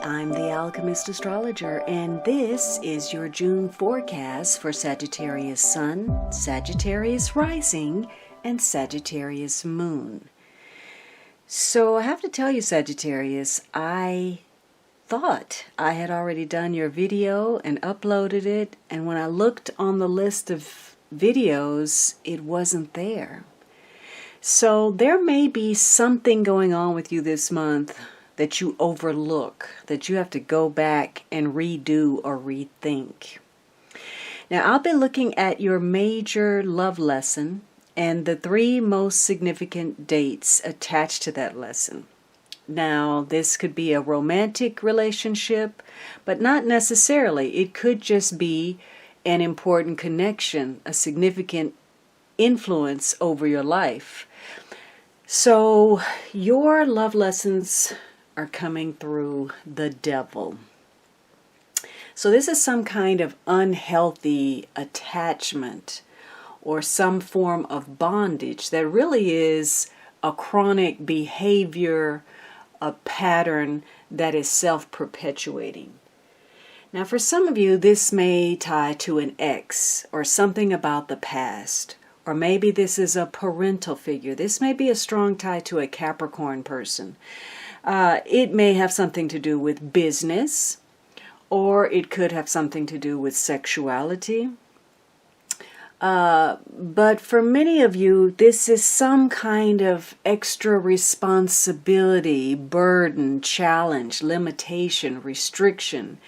I'm the Alchemist Astrologer, and this is your June forecast for Sagittarius Sun, Sagittarius Rising, and Sagittarius Moon. So I have to tell you, Sagittarius, I thought I had already done your video and uploaded it, and when I looked on the list of videos, it wasn't there. So there may be something going on with you this month that you overlook, that you have to go back and redo or rethink. Now, I'll be looking at your major love lesson and the 3 most significant dates attached to that lesson. Now, this could be a romantic relationship, but not necessarily. It could just be an important connection, a significant influence over your life. So, your love lessons are coming through the devil. So this is some kind of unhealthy attachment or some form of bondage that really is a chronic behavior, a pattern that is self-perpetuating. Now for some of you, this may tie to an ex or something about the past. Or maybe this is a parental figure. This may be a strong tie to a Capricorn person. It may have something to do with business, or it could have something to do with sexuality. But for many of you, this is some kind of extra responsibility, burden, challenge, limitation, restriction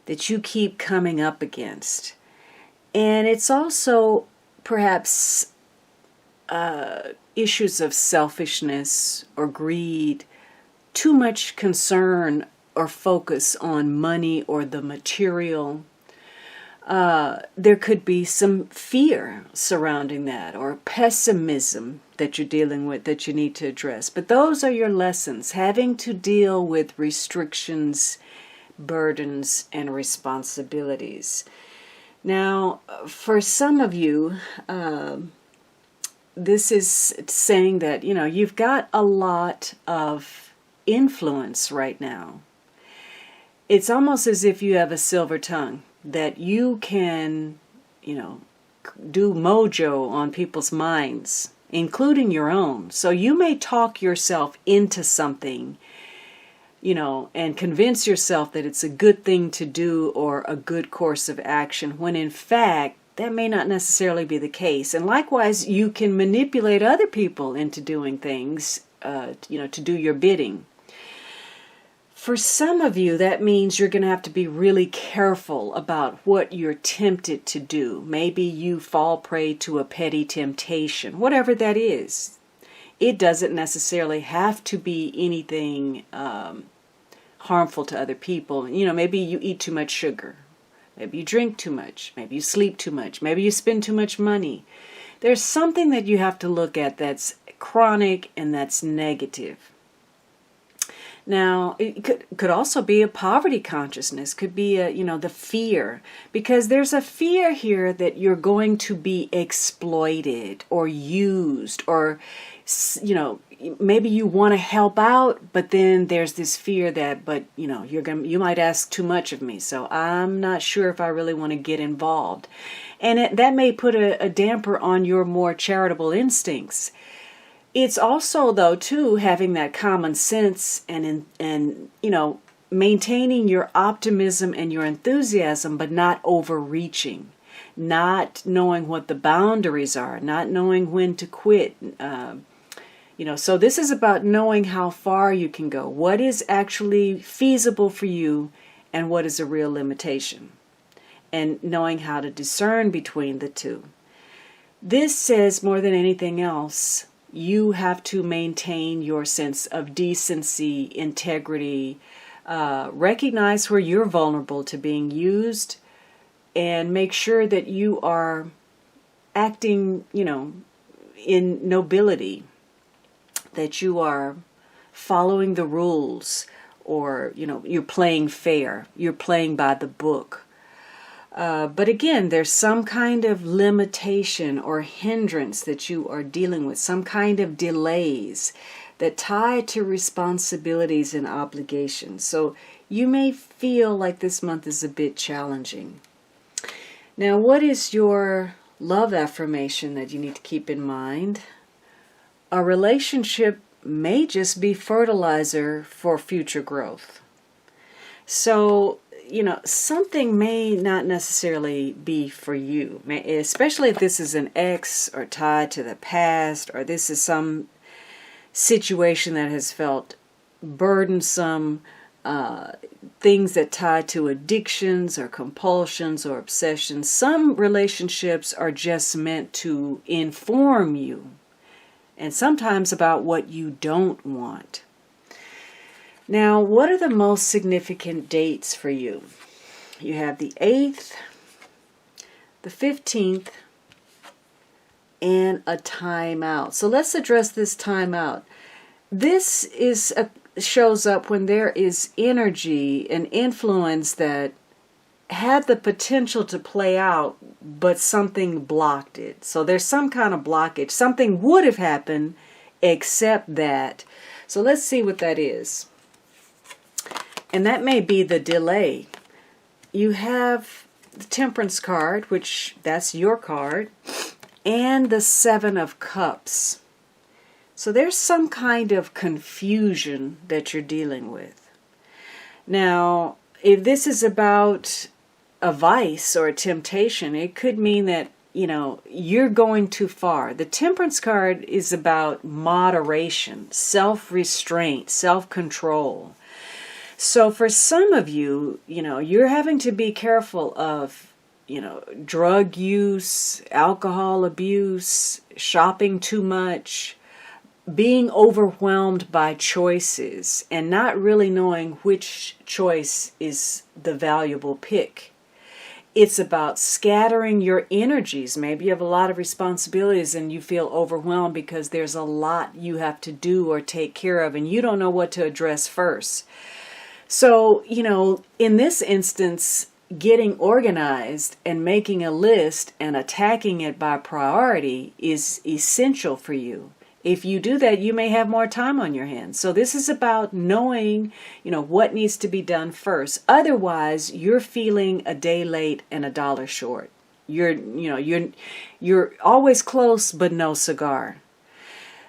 that you keep coming up against. And it's also perhaps issues of selfishness or greed, too much concern or focus on money or the material. There could be some fear surrounding that or pessimism that you're dealing with that you need to address. But those are your lessons, having to deal with restrictions, burdens, and responsibilities. Now, for some of you, this is saying that, you've got a lot of influence right now. It's almost as if you have a silver tongue, that you can, do mojo on people's minds, including your own. So you may talk yourself into something, and convince yourself that it's a good thing to do or a good course of action, when in fact, that may not necessarily be the case. And likewise, you can manipulate other people into doing things, to do your bidding. For some of you, that means you're going to have to be really careful about what you're tempted to do. Maybe you fall prey to a petty temptation, whatever that is. It doesn't necessarily have to be anything harmful to other people. Maybe you eat too much sugar. Maybe you drink too much. Maybe you sleep too much. Maybe you spend too much money. There's something that you have to look at that's chronic and that's negative. Now, it could also be a poverty consciousness, could be the fear, because there's a fear here that you're going to be exploited or used, or, maybe you want to help out, but then there's this fear that, you might ask too much of me, so I'm not sure if I really want to get involved. And that may put a damper on your more charitable instincts. It's also, though, too, having that common sense and maintaining your optimism and your enthusiasm, but not overreaching, not knowing what the boundaries are, not knowing when to quit. So this is about knowing how far you can go, what is actually feasible for you, and what is a real limitation, and knowing how to discern between the two. This says more than anything else, you have to maintain your sense of decency, integrity, recognize where you're vulnerable to being used, and make sure that you are acting, in nobility, that you are following the rules, or, you're playing fair, you're playing by the book. But again, there's some kind of limitation or hindrance that you are dealing with, some kind of delays that tie to responsibilities and obligations. So you may feel like this month is a bit challenging. Now, what is your love affirmation that you need to keep in mind? A relationship may just be fertilizer for future growth. So, something may not necessarily be for you, especially if this is an ex or tied to the past, or this is some situation that has felt burdensome, things that tie to addictions or compulsions or obsessions. Some relationships are just meant to inform you, and sometimes about what you don't want. Now, what are the most significant dates for you? You have the 8th, the 15th, and a timeout. So let's address this timeout. This shows up when there is energy and influence that had the potential to play out, but something blocked it. So there's some kind of blockage. Something would have happened except that. So let's see what that is. And that may be the delay. You have the Temperance card, which that's your card, and the 7 of Cups. So there's some kind of confusion that you're dealing with. Now, if this is about a vice or a temptation, it could mean that, you're going too far. The Temperance card is about moderation, self-restraint, self-control. So for some of you, you're having to be careful of, drug use, alcohol abuse, shopping too much, being overwhelmed by choices, and not really knowing which choice is the valuable pick. It's about scattering your energies. Maybe you have a lot of responsibilities and you feel overwhelmed because there's a lot you have to do or take care of, and you don't know what to address first. So, in this instance, getting organized and making a list and attacking it by priority is essential for you. If you do that, you may have more time on your hands. So this is about knowing, what needs to be done first. Otherwise, you're feeling a day late and a dollar short. You're always close, but no cigar.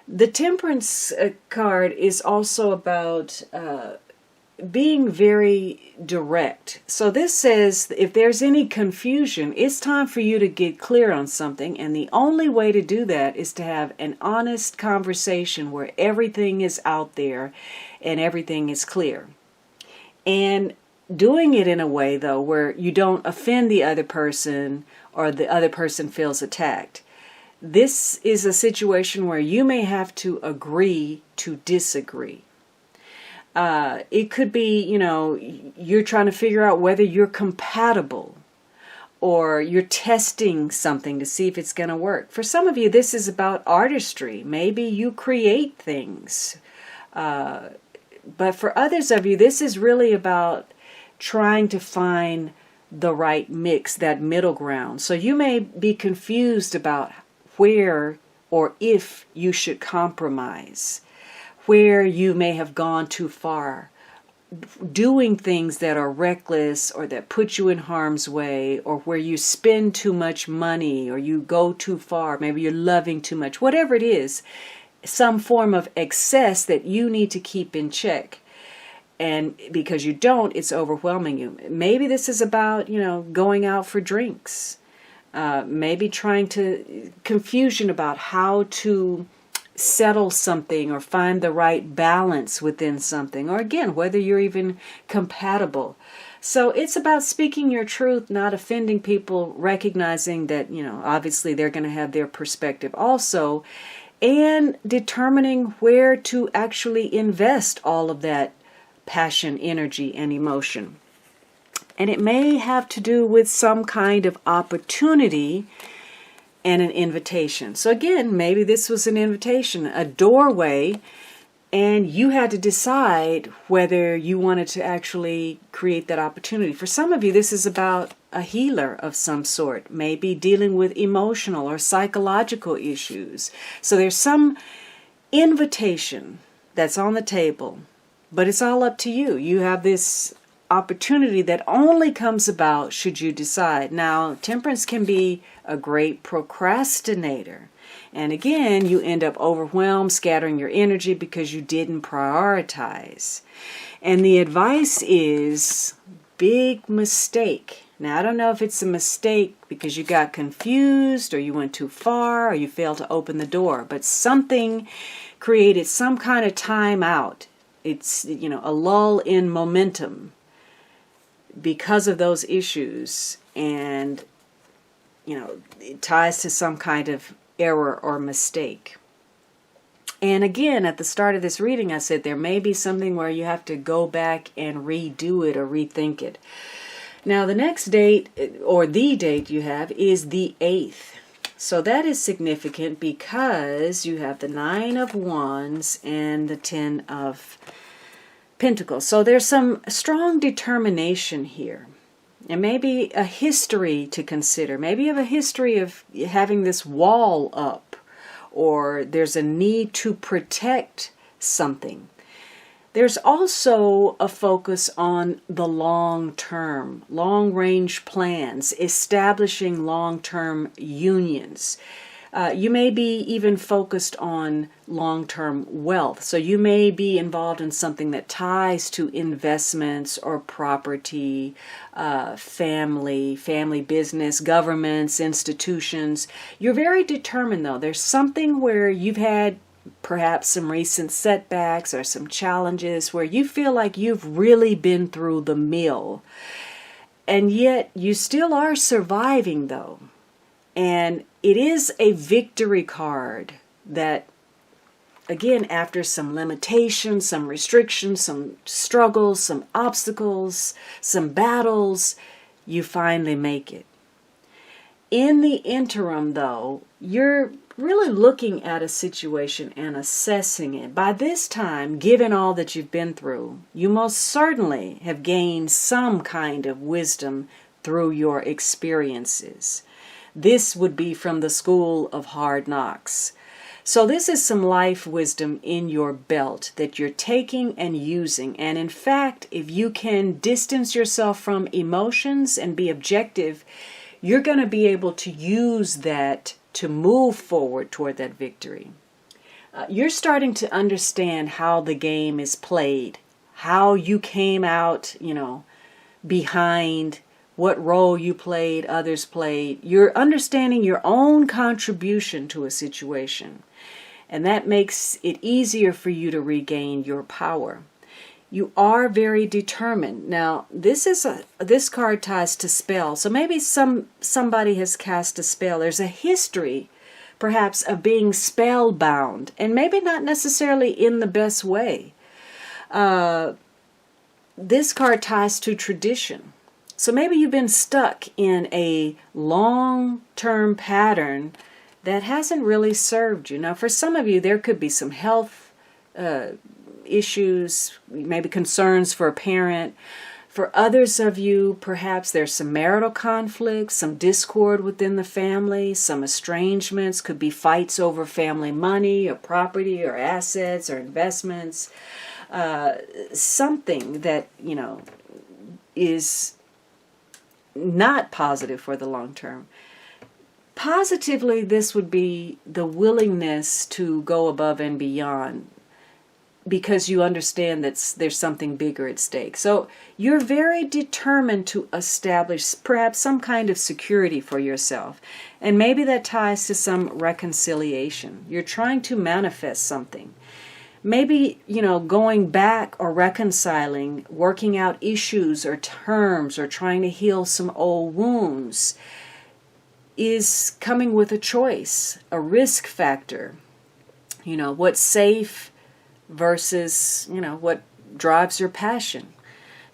The Temperance card is also about being very direct. So this says if there's any confusion, it's time for you to get clear on something, and the only way to do that is to have an honest conversation where everything is out there and everything is clear. And doing it in a way, though, where you don't offend the other person or the other person feels attacked. This is a situation where you may have to agree to disagree. It could be, you're trying to figure out whether you're compatible, or you're testing something to see if it's going to work. For some of you, this is about artistry. Maybe you create things. But for others of you, this is really about trying to find the right mix, that middle ground. So you may be confused about where or if you should compromise, where you may have gone too far, doing things that are reckless or that put you in harm's way, or where you spend too much money or you go too far, maybe you're loving too much, whatever it is, some form of excess that you need to keep in check. And because you don't, it's overwhelming you. Maybe this is about, going out for drinks, maybe trying to, confusion about how to settle something or find the right balance within something, or again, whether you're even compatible. So it's about speaking your truth, not offending people, recognizing that, obviously they're going to have their perspective also, and determining where to actually invest all of that passion, energy, and emotion. And it may have to do with some kind of opportunity and an invitation. So again, maybe this was an invitation, a doorway, and you had to decide whether you wanted to actually create that opportunity. For some of you, this is about a healer of some sort, maybe dealing with emotional or psychological issues. So there's some invitation that's on the table, but it's all up to you. You have this opportunity that only comes about should you decide. Now, temperance can be a great procrastinator. And again, you end up overwhelmed, scattering your energy because you didn't prioritize. And the advice is big mistake. Now, I don't know if it's a mistake because you got confused or you went too far or you failed to open the door, but something created some kind of timeout. It's, a lull in momentum because of those issues, and, it ties to some kind of error or mistake. And again, at the start of this reading, I said there may be something where you have to go back and redo it or rethink it. Now, the next date, or the date you have, is the 8th. So that is significant because you have the 9 of Wands and the 10 of Pentacles. So there's some strong determination here. And maybe a history to consider. Maybe you have a history of having this wall up, or there's a need to protect something. There's also a focus on the long term, long range plans, establishing long term unions. You may be even focused on long-term wealth. So you may be involved in something that ties to investments or property, family business, governments, institutions. You're very determined, though. There's something where you've had perhaps some recent setbacks or some challenges where you feel like you've really been through the mill. And yet you still are surviving, though. And it is a victory card that, again, after some limitations, some restrictions, some struggles, some obstacles, some battles, you finally make it. In the interim, though, you're really looking at a situation and assessing it. By this time, given all that you've been through, you most certainly have gained some kind of wisdom through your experiences. This would be from the school of hard knocks. So this is some life wisdom in your belt that you're taking and using. And in fact, if you can distance yourself from emotions and be objective, you're going to be able to use that to move forward toward that victory. You're starting to understand how the game is played, how you came out, behind, what role you played, others played. You're understanding your own contribution to a situation. And that makes it easier for you to regain your power. You are very determined. Now, this card ties to spell. So maybe somebody has cast a spell. There's a history, perhaps, of being spellbound, and maybe not necessarily in the best way. This card ties to tradition. So maybe you've been stuck in a long-term pattern that hasn't really served you. Now, for some of you, there could be some health issues, maybe concerns for a parent. For others of you, perhaps there's some marital conflict, some discord within the family, some estrangements, could be fights over family money or property or assets or investments. Something that, is not positive for the long term. Positively, this would be the willingness to go above and beyond because you understand that there's something bigger at stake. So you're very determined to establish perhaps some kind of security for yourself. And maybe that ties to some reconciliation. You're trying to manifest something. Maybe, going back or reconciling, working out issues or terms or trying to heal some old wounds is coming with a choice, a risk factor. What's safe versus, what drives your passion.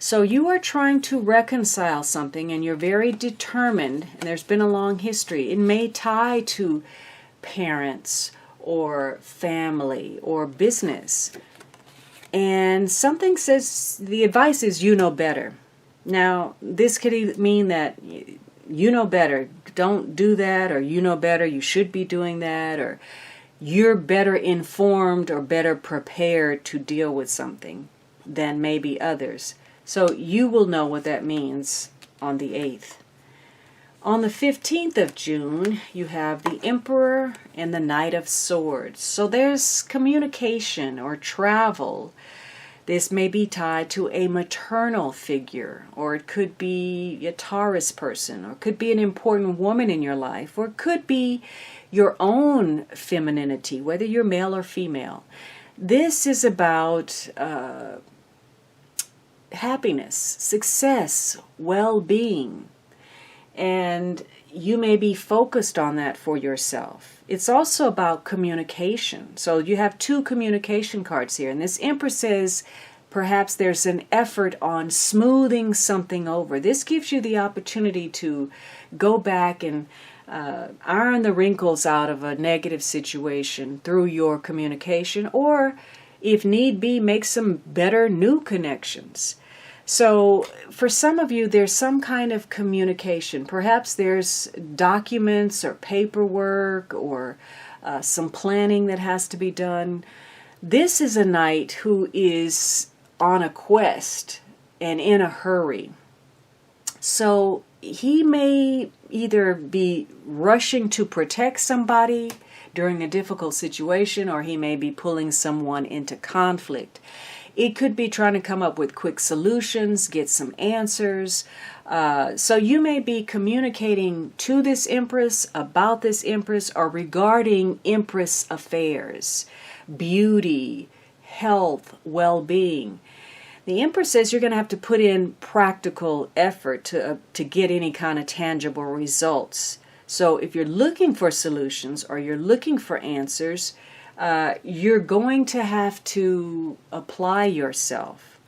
So you are trying to reconcile something and you're very determined, and there's been a long history. It may tie to parents or family or business. And something says, the advice is you know better. Now, this could mean that you know better, don't do that, or you know better, you should be doing that, or you're better informed or better prepared to deal with something than maybe others. So you will know what that means on the 8th. On the 15th of June, you have the Emperor and the Knight of Swords. So there's communication or travel. This may be tied to a maternal figure, or it could be a Taurus person, or it could be an important woman in your life, or it could be your own femininity, whether you're male or female. This is about happiness, success, well-being. And you may be focused on that for yourself. It's also about communication. So you have two communication cards here. And this Empress says perhaps there's an effort on smoothing something over. This gives you the opportunity to go back and iron the wrinkles out of a negative situation through your communication, or if need be, make some better new connections. So for some of you, there's some kind of communication. Perhaps there's documents or paperwork or some planning that has to be done. This is a knight who is on a quest and in a hurry. So he may either be rushing to protect somebody during a difficult situation, or he may be pulling someone into conflict. It could be trying to come up with quick solutions, get some answers. So you may be communicating to this Empress, about this Empress, or regarding Empress affairs, beauty, health, well-being. The Empress says you're going to have to put in practical effort to get any kind of tangible results. So if you're looking for solutions or you're looking for answers, you're going to have to apply yourself.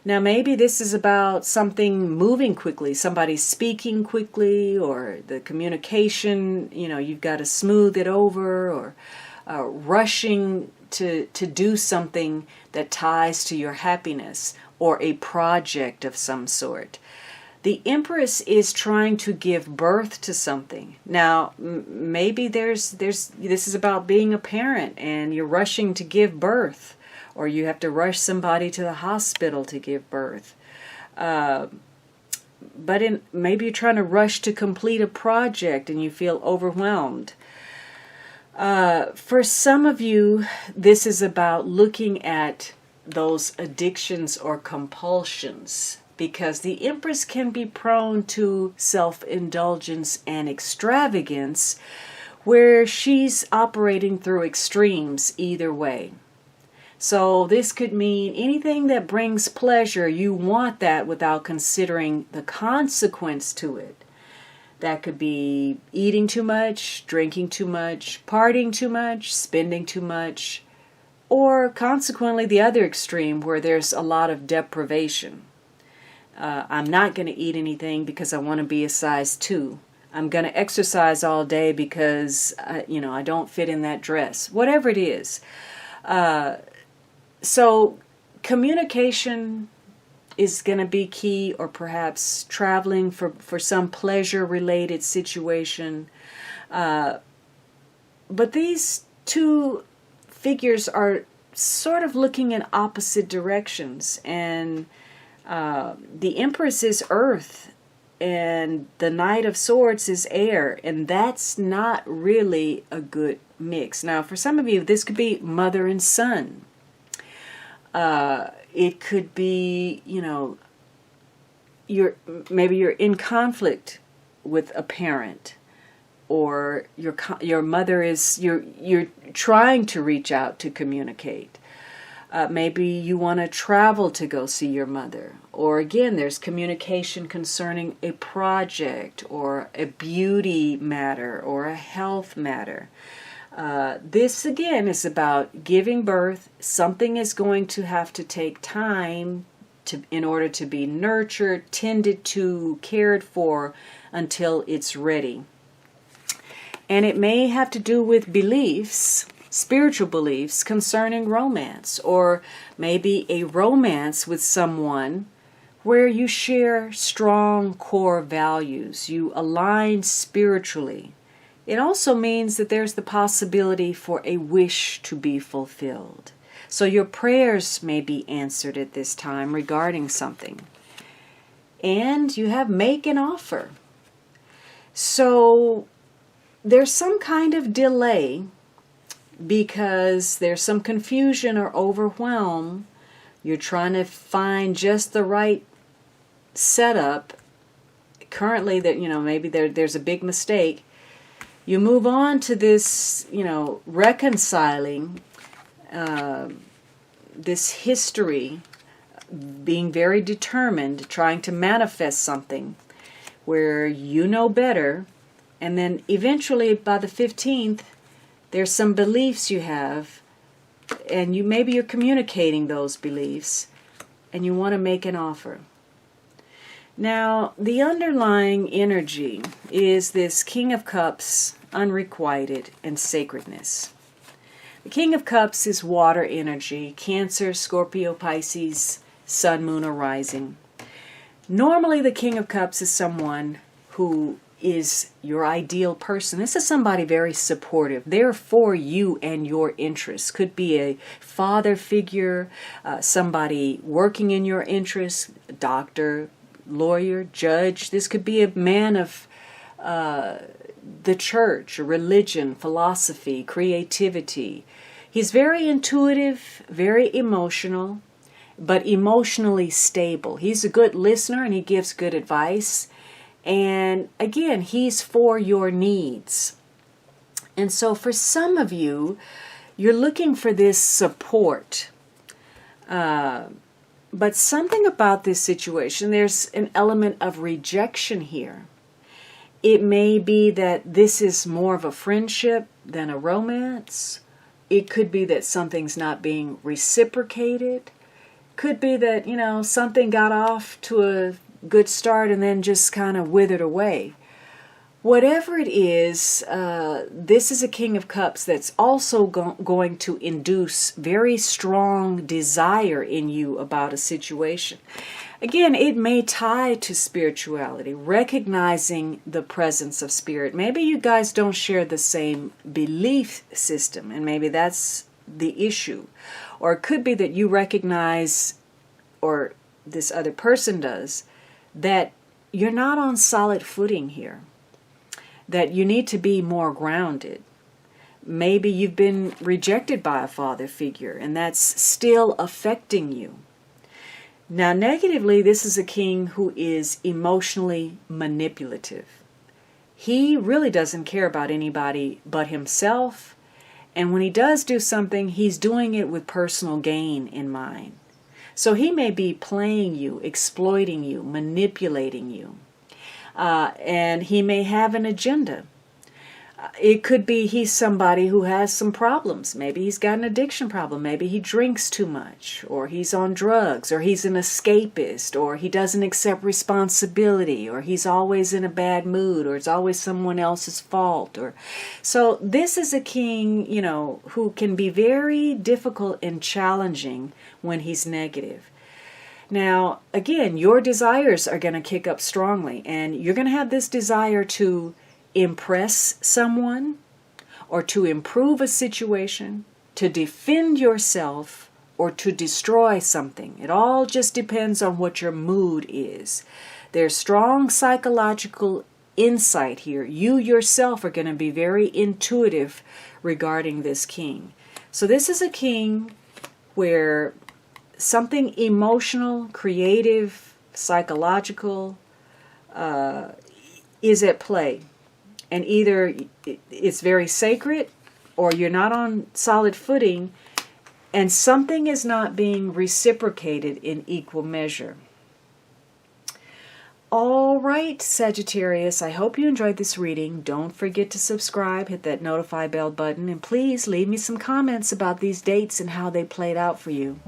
Now maybe this is about something moving quickly, somebody speaking quickly, or the communication, you've got to smooth it over, or rushing to do something that ties to your happiness, or a project of some sort. The Empress is trying to give birth to something. Now, maybe this is about being a parent and you're rushing to give birth, or you have to rush somebody to the hospital to give birth. Maybe you're trying to rush to complete a project and you feel overwhelmed. For some of you, this is about looking at those addictions or compulsions, because the Empress can be prone to self-indulgence and extravagance, where she's operating through extremes either way. So this could mean anything that brings pleasure, you want that without considering the consequence to it. That could be eating too much, drinking too much, partying too much, spending too much, or consequently the other extreme where there's a lot of deprivation. I'm not going to eat anything because I want to be a size 2. I'm going to exercise all day because, I don't fit in that dress. Whatever it is. So communication is going to be key, or perhaps traveling for some pleasure-related situation. But these two figures are sort of looking in opposite directions, and the Empress is earth and the Knight of Swords is air, and that's not really a good mix. Now, for some of you, this could be mother and son. It could be, maybe you're in conflict with a parent, or your mother is, you're trying to reach out to communicate. Maybe you want to travel to go see your mother. Or again, there's communication concerning a project or a beauty matter or a health matter. This again is about giving birth. Something is going to have to take time in order to be nurtured, tended to, cared for until it's ready. And it may have to do with beliefs, spiritual beliefs concerning romance, or maybe a romance with someone where you share strong core values, you align spiritually. It also means that there's the possibility for a wish to be fulfilled. So your prayers may be answered at this time regarding something. And you have make an offer. So there's some kind of delay because there's some confusion or overwhelm. You're trying to find just the right setup. Currently, that maybe there's a big mistake. You move on to this, reconciling this history, being very determined, trying to manifest something where you know better, and then eventually by the 15th, there's some beliefs you have, and maybe you're communicating those beliefs, and you want to make an offer. Now, the underlying energy is this King of Cups, unrequited, and sacredness. The King of Cups is water energy, Cancer, Scorpio, Pisces, Sun, Moon, or Rising. Normally, the King of Cups is someone who is your ideal person. This is somebody very supportive. They're for you and your interests. Could be a father figure, somebody working in your interests, doctor, lawyer, judge. This could be a man of the church, religion, philosophy, creativity. He's very intuitive, very emotional, but emotionally stable. He's a good listener and he gives good advice. And again, he's for your needs. And so for some of you, you're looking for this support. But something about this situation, there's an element of rejection here. It may be that this is more of a friendship than a romance. It could be that something's not being reciprocated. Could be that, something got off to a good start and then just kind of withered away. Whatever it is, this is a King of Cups that's also going to induce very strong desire in you about a situation. Again, it may tie to spirituality, recognizing the presence of spirit. Maybe you guys don't share the same belief system, and maybe that's the issue. Or it could be that you recognize, or this other person does, that you're not on solid footing here, that you need to be more grounded. Maybe you've been rejected by a father figure, and that's still affecting you. Now, negatively, this is a king who is emotionally manipulative. He really doesn't care about anybody but himself, and when he does do something, he's doing it with personal gain in mind. So he may be playing you, exploiting you, manipulating you. And he may have an agenda. It could be he's somebody who has some problems. Maybe he's got an addiction problem. Maybe he drinks too much, or he's on drugs, or he's an escapist, or he doesn't accept responsibility, or he's always in a bad mood, or it's always someone else's fault. So this is a king, who can be very difficult and challenging when he's negative. Now, again, your desires are going to kick up strongly, and you're going to have this desire to impress someone, or to improve a situation, to defend yourself, or to destroy something. It all just depends on what your mood is. There's strong psychological insight here. You yourself are going to be very intuitive regarding this king. So this is a king where something emotional, creative, psychological is at play. And either it's very sacred, or you're not on solid footing, and something is not being reciprocated in equal measure. All right, Sagittarius, I hope you enjoyed this reading. Don't forget to subscribe, hit that notify bell button, and please leave me some comments about these dates and how they played out for you.